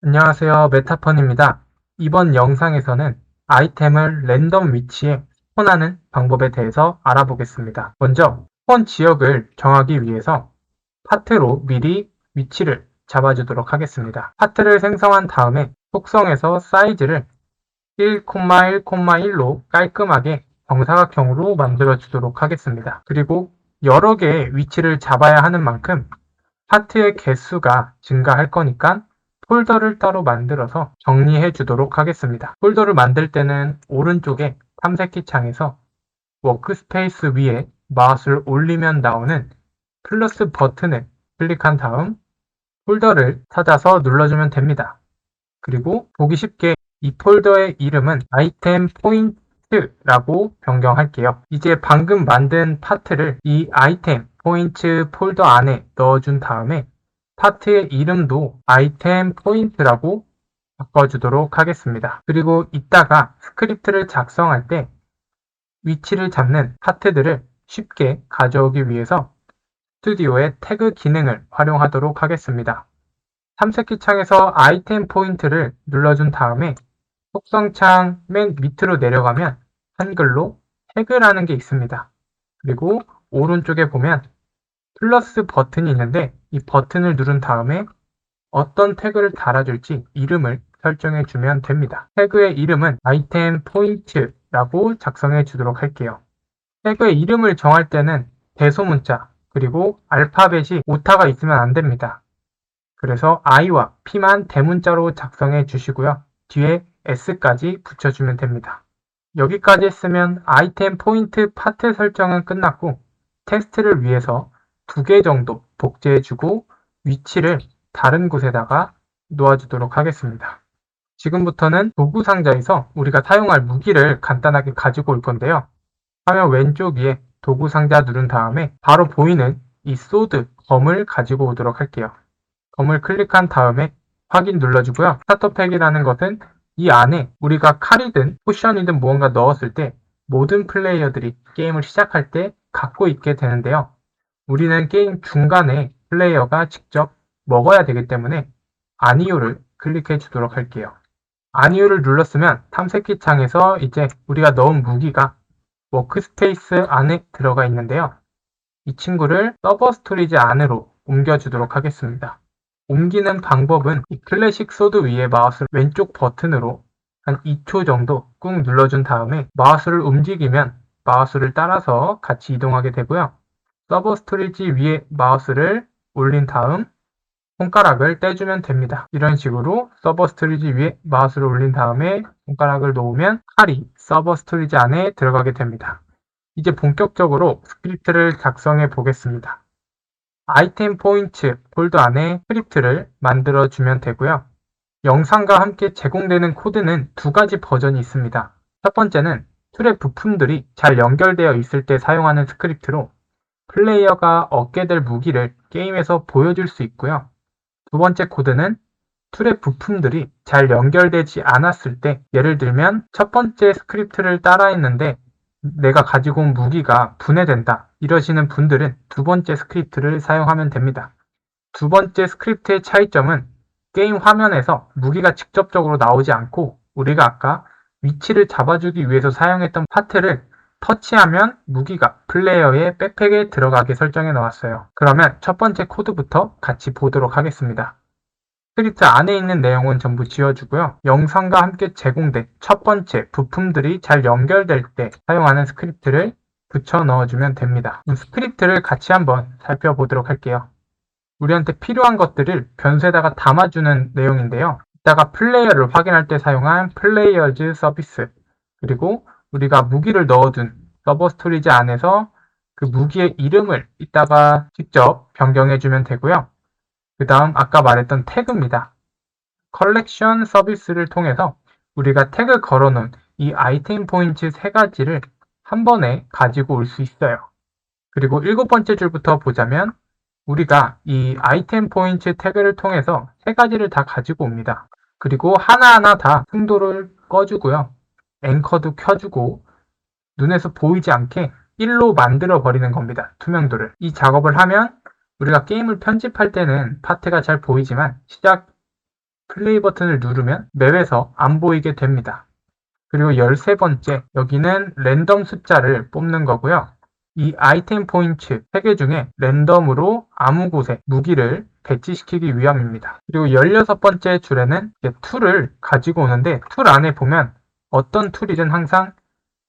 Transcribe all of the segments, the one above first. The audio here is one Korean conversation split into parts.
안녕하세요. 메타펀입니다. 이번 영상에서는 아이템을 랜덤 위치에 스폰하는 방법에 대해서 알아보겠습니다. 먼저 스폰 지역을 정하기 위해서 파트로 미리 위치를 잡아주도록 하겠습니다. 파트를 생성한 다음에 속성에서 사이즈를 1,1,1로 깔끔하게 정사각형으로 만들어 주도록 하겠습니다. 그리고 여러 개의 위치를 잡아야 하는 만큼 파트의 개수가 증가할 거니까 폴더를 따로 만들어서 정리해 주도록 하겠습니다. 폴더를 만들 때는 오른쪽에 탐색키 창에서 워크스페이스 위에 마우스를 올리면 나오는 플러스 버튼을 클릭한 다음 폴더를 찾아서 눌러주면 됩니다. 그리고 보기 쉽게 이 폴더의 이름은 아이템 포인트라고 변경할게요. 이제 방금 만든 파트를 이 아이템 포인트 폴더 안에 넣어준 다음에 파트의 이름도 아이템 포인트라고 바꿔주도록 하겠습니다. 그리고 이따가 스크립트를 작성할 때 위치를 잡는 파트들을 쉽게 가져오기 위해서 스튜디오의 태그 기능을 활용하도록 하겠습니다. 탐색기 창에서 아이템 포인트를 눌러준 다음에 속성창 맨 밑으로 내려가면 한글로 태그라는 게 있습니다. 그리고 오른쪽에 보면 플러스 버튼이 있는데 이 버튼을 누른 다음에 어떤 태그를 달아줄지 이름을 설정해 주면 됩니다. 태그의 이름은 아이템 포인트라고 작성해 주도록 할게요. 태그의 이름을 정할 때는 대소문자 그리고 알파벳이 오타가 있으면 안 됩니다. 그래서 I와 P만 대문자로 작성해 주시고요. 뒤에 S까지 붙여주면 됩니다. 여기까지 했으면 아이템 포인트 파트 설정은 끝났고 테스트를 위해서 2개 정도 복제해주고 위치를 다른 곳에다가 놓아주도록 하겠습니다. 지금부터는 도구 상자에서 우리가 사용할 무기를 간단하게 가지고 올 건데요. 화면 왼쪽 위에 도구 상자 누른 다음에 바로 보이는 이 소드, 검을 가지고 오도록 할게요. 검을 클릭한 다음에 확인 눌러주고요. 스타터팩이라는 것은 이 안에 우리가 칼이든 포션이든 무언가 넣었을 때 모든 플레이어들이 게임을 시작할 때 갖고 있게 되는데요. 우리는 게임 중간에 플레이어가 직접 먹어야 되기 때문에 아니오를 클릭해 주도록 할게요. 아니오를 눌렀으면 탐색기 창에서 이제 우리가 넣은 무기가 워크스페이스 안에 들어가 있는데요. 이 친구를 서버 스토리지 안으로 옮겨주도록 하겠습니다. 옮기는 방법은 이 클래식 소드 위에 마우스 왼쪽 버튼으로 한 2초 정도 꾹 눌러준 다음에 마우스를 움직이면 마우스를 따라서 같이 이동하게 되고요. 서버 스토리지 위에 마우스를 올린 다음 손가락을 떼주면 됩니다. 이런 식으로 서버 스토리지 위에 마우스를 올린 다음에 손가락을 놓으면 칼이 서버 스토리지 안에 들어가게 됩니다. 이제 본격적으로 스크립트를 작성해 보겠습니다. 아이템 포인트 폴더 안에 스크립트를 만들어 주면 되고요. 영상과 함께 제공되는 코드는 2가지 버전이 있습니다. 첫 번째는 툴의 부품들이 잘 연결되어 있을 때 사용하는 스크립트로 플레이어가 얻게 될 무기를 게임에서 보여줄 수 있고요. 두 번째 코드는 툴의 부품들이 잘 연결되지 않았을 때, 예를 들면 첫 번째 스크립트를 따라했는데 내가 가지고 온 무기가 분해된다 이러시는 분들은 두 번째 스크립트를 사용하면 됩니다. 두 번째 스크립트의 차이점은 게임 화면에서 무기가 직접적으로 나오지 않고 우리가 아까 위치를 잡아주기 위해서 사용했던 파트를 터치하면 무기가 플레이어의 백팩에 들어가게 설정해 놓았어요. 그러면 첫 번째 코드부터 같이 보도록 하겠습니다. 스크립트 안에 있는 내용은 전부 지워주고요. 영상과 함께 제공된 첫 번째 부품들이 잘 연결될 때 사용하는 스크립트를 붙여 넣어주면 됩니다. 이 스크립트를 같이 한번 살펴보도록 할게요. 우리한테 필요한 것들을 변수에다가 담아주는 내용인데요. 이따가 플레이어를 확인할 때 사용한 플레이어즈 서비스, 그리고 우리가 무기를 넣어둔 서버 스토리지 안에서 그 무기의 이름을 이따가 직접 변경해주면 되고요. 그 다음 아까 말했던 태그입니다. 컬렉션 서비스를 통해서 우리가 태그 걸어놓은 이 아이템 포인트 3가지를 한 번에 가지고 올 수 있어요. 그리고 7번째 줄부터 보자면 우리가 이 아이템 포인트 태그를 통해서 3가지를 다 가지고 옵니다. 그리고 하나하나 다 승도를 꺼주고요. 앵커도 켜주고 눈에서 보이지 않게 1로 만들어 버리는 겁니다. 투명도를. 이 작업을 하면 우리가 게임을 편집할 때는 파트가 잘 보이지만 시작 플레이 버튼을 누르면 맵에서 안 보이게 됩니다. 그리고 13번째, 여기는 랜덤 숫자를 뽑는 거고요. 이 아이템 포인트 3개 중에 랜덤으로 아무 곳에 무기를 배치시키기 위함입니다. 그리고 16번째 줄에는 툴을 가지고 오는데, 툴 안에 보면 어떤 툴이든 항상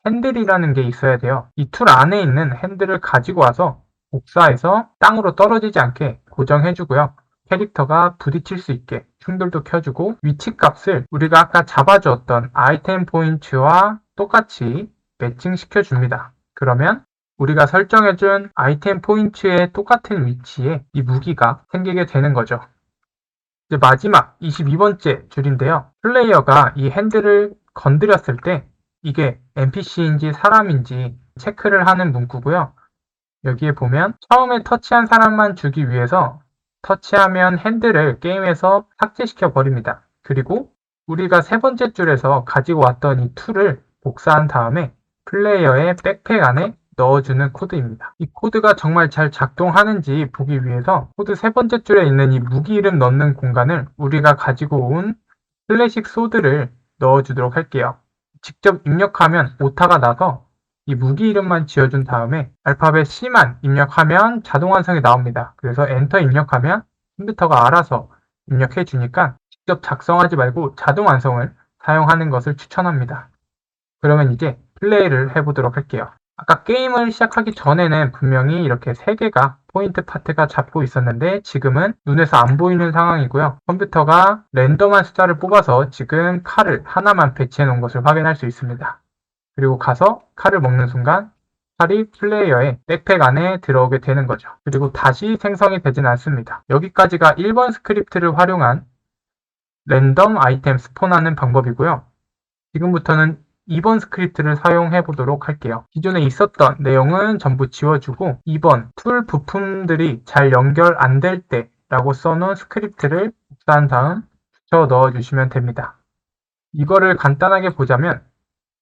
핸들이라는 게 있어야 돼요. 이 툴 안에 있는 핸들을 가지고 와서 복사해서 땅으로 떨어지지 않게 고정해주고요. 캐릭터가 부딪힐 수 있게 충돌도 켜주고, 위치 값을 우리가 아까 잡아주었던 아이템 포인트와 똑같이 매칭시켜 줍니다. 그러면 우리가 설정해준 아이템 포인트의 똑같은 위치에 이 무기가 생기게 되는 거죠. 이제 마지막 22번째 줄인데요. 플레이어가 이 핸들을 건드렸을 때 이게 NPC인지 사람인지 체크를 하는 문구고요. 여기에 보면 처음에 터치한 사람만 주기 위해서 터치하면 핸들을 게임에서 삭제시켜 버립니다. 그리고 우리가 세 번째 줄에서 가지고 왔던 이 툴을 복사한 다음에 플레이어의 백팩 안에 넣어주는 코드입니다. 이 코드가 정말 잘 작동하는지 보기 위해서 코드 세 번째 줄에 있는 이 무기 이름 넣는 공간을 우리가 가지고 온 클래식 소드를 넣어주도록 할게요. 직접 입력하면 오타가 나서 이 무기 이름만 지어준 다음에 알파벳 C만 입력하면 자동 완성이 나옵니다. 그래서 엔터 입력하면 컴퓨터가 알아서 입력해 주니까 직접 작성하지 말고 자동 완성을 사용하는 것을 추천합니다. 그러면 이제 플레이를 해보도록 할게요. 아까 게임을 시작하기 전에는 분명히 이렇게 3개가 포인트 파트가 잡고 있었는데 지금은 눈에서 안 보이는 상황이고요. 컴퓨터가 랜덤한 숫자를 뽑아서 지금 칼을 하나만 배치해 놓은 것을 확인할 수 있습니다. 그리고 가서 칼을 먹는 순간 칼이 플레이어의 백팩 안에 들어오게 되는 거죠. 그리고 다시 생성이 되진 않습니다. 여기까지가 1번 스크립트를 활용한 랜덤 아이템 스폰하는 방법이고요. 지금부터는 2번 스크립트를 사용해 보도록 할게요. 기존에 있었던 내용은 전부 지워주고 2번 툴 부품들이 잘 연결 안 될 때 라고 써놓은 스크립트를 복사한 다음 붙여 넣어주시면 됩니다. 이거를 간단하게 보자면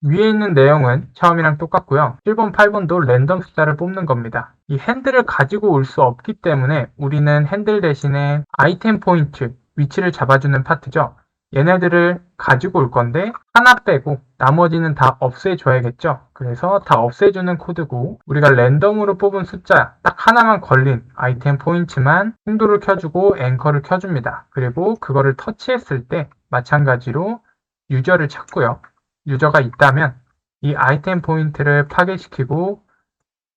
위에 있는 내용은 처음이랑 똑같고요. 7번, 8번도 랜덤 숫자를 뽑는 겁니다. 이 핸들을 가지고 올 수 없기 때문에 우리는 핸들 대신에 아이템 포인트, 위치를 잡아주는 파트죠. 얘네들을 가지고 올 건데 하나 빼고 나머지는 다 없애줘야겠죠. 그래서 다 없애주는 코드고, 우리가 랜덤으로 뽑은 숫자 딱 하나만 걸린 아이템 포인트만 충돌을 켜주고 앵커를 켜줍니다. 그리고 그거를 터치했을 때 마찬가지로 유저를 찾고요. 유저가 있다면 이 아이템 포인트를 파괴시키고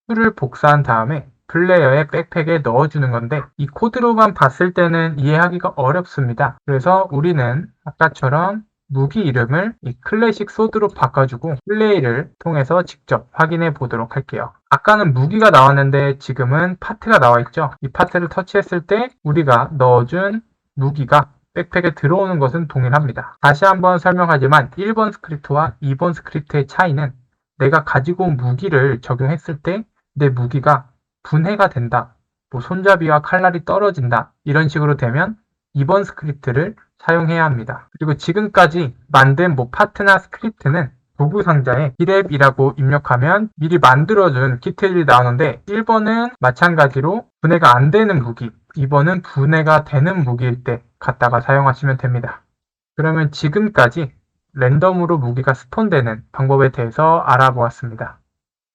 툴을 복사한 다음에 플레이어의 백팩에 넣어주는 건데, 이 코드로만 봤을 때는 이해하기가 어렵습니다. 그래서 우리는 아까처럼 무기 이름을 이 클래식 소드로 바꿔주고 플레이를 통해서 직접 확인해 보도록 할게요. 아까는 무기가 나왔는데 지금은 파트가 나와 있죠. 이 파트를 터치했을 때 우리가 넣어준 무기가 백팩에 들어오는 것은 동일합니다. 다시 한번 설명하지만 1번 스크립트와 2번 스크립트의 차이는 내가 가지고 온 무기를 적용했을 때 내 무기가 분해가 된다, 뭐 손잡이와 칼날이 떨어진다, 이런 식으로 되면 2번 스크립트를 사용해야 합니다. 그리고 지금까지 만든 파트나 스크립트는 도구 상자에 디랩이라고 입력하면 미리 만들어준 키트들이 나오는데, 1번은 마찬가지로 분해가 안 되는 무기, 2번은 분해가 되는 무기일 때 갖다가 사용하시면 됩니다. 그러면 지금까지 랜덤으로 무기가 스폰되는 방법에 대해서 알아보았습니다.